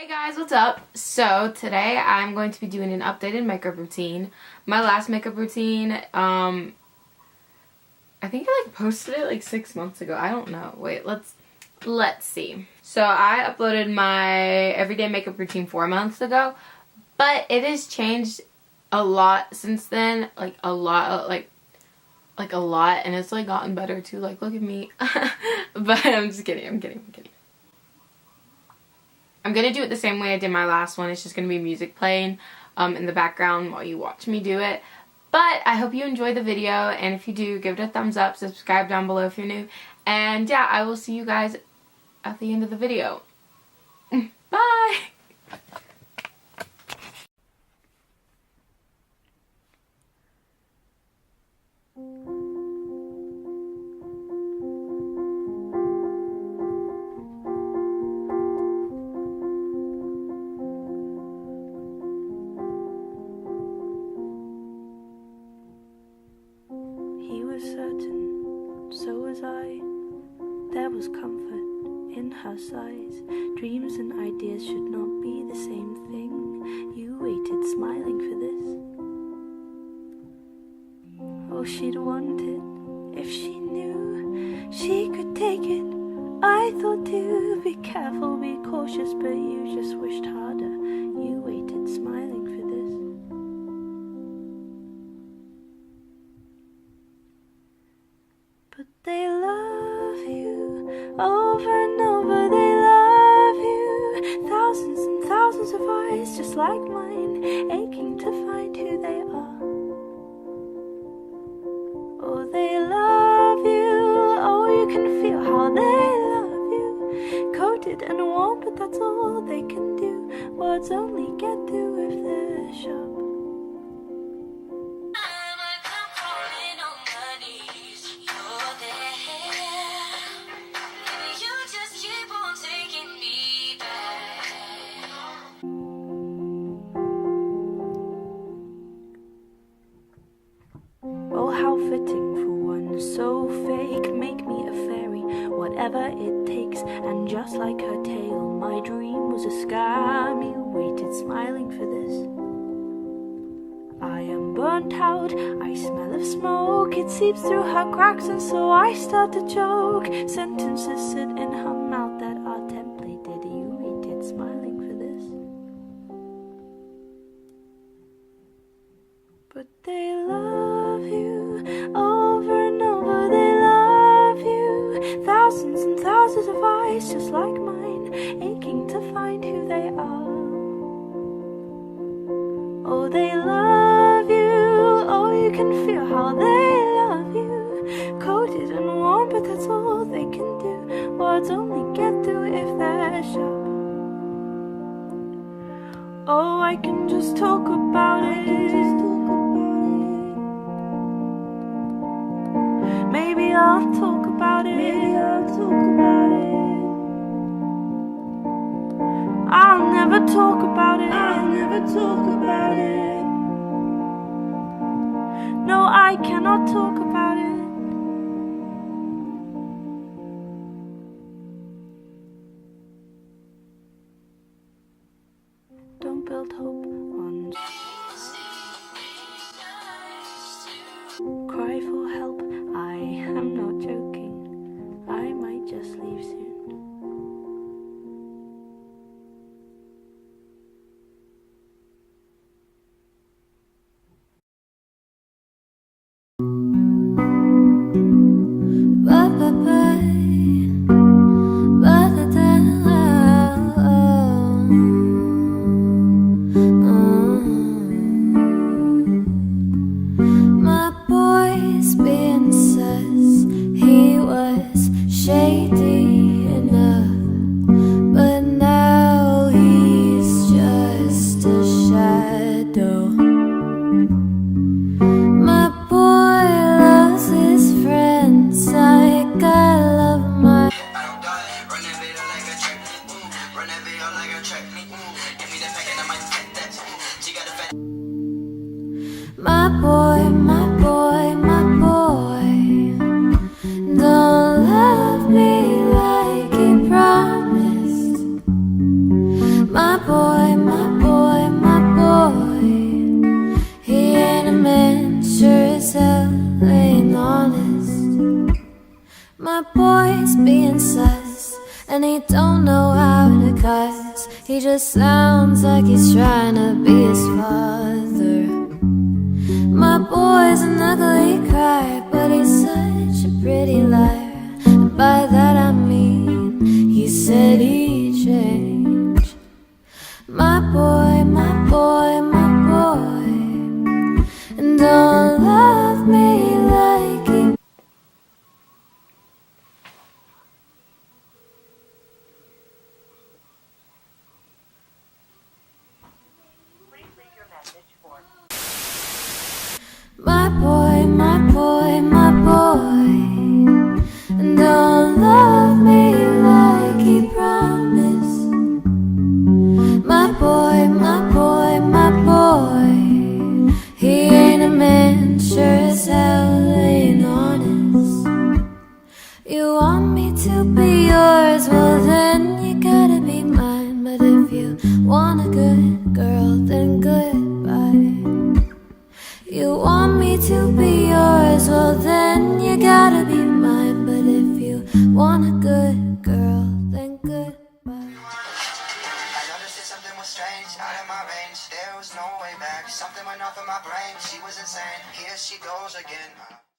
Hey guys, what's up? So today I'm going to be doing an updated makeup routine. My last makeup routine, I think I posted it 6 months ago. I don't know. Wait, let's see. So I uploaded my everyday makeup routine 4 months ago, but it has changed a lot since then. A lot, and it's gotten better too. Look at me. But I'm just kidding. I'm kidding. I'm going to do it the same way I did my last one. It's just going to be music playing in the background while you watch me do it. But I hope you enjoy the video, and if you do, give it a thumbs up, subscribe down below if you're new. And yeah, I will see you guys at the end of the video. Bye! Certain, so was I. There was comfort in her sighs. Dreams and ideas should not be the same thing. You waited smiling for this. Oh, she'd want it if she knew she could take it. I thought to be careful, be cautious, but you just wished harder. You waited smiling for this. But they love you over and over, they love you. Thousands and thousands of eyes just like mine, aching to find who they are. Oh, they love you, oh, you can feel how they love you. Coated and warm, but that's all they can do. Words only get through if they're sharp. Oh, how fitting for one so fake. Make me a fairy, whatever it takes. And just like her tale, my dream was a scam. You waited smiling for this. I am burnt out, I smell of smoke. It seeps through her cracks, and so I start to choke. Sentences sit in her mouth that are templated. You waited smiling for this. But they love you over and over, they love you. Thousands and thousands of eyes just like mine, aching to find who they are. Oh, they love you, oh, you can feel how they love you. Coated and warm, but that's all they can do. Words only get through if they're sharp. Oh, I can just talk about it. Maybe I'll talk about it. I'll never talk about it. No, I cannot talk about it. Don't build hope on. Cry for help, I am not joking. I might just leave soon. My boy, my boy, my boy, don't love me like he promised. My boy, my boy, my boy, he ain't a man, sure as hell ain't honest. My boy's being sus, and he don't know how to cuss. He just sounds like he's trying to be his father. My boy's an ugly cry, but he's such a pretty liar. And by that I mean, he said he changed. My boy, my boy, my boy, and don't love me like he. My boy, my boy, my boy, and don't love me like he promised. My boy, my boy, my boy, he ain't a man, sure as hell ain't honest. You want me to be yours, well then you gotta be mine. But if you want a good girl, then goodbye. You want me to be yours, well then you gotta be mine. But if you want a good girl, then goodbye. I noticed that something was strange, out of my range. There was no way back, something went off in my brain. She was insane, here she goes again.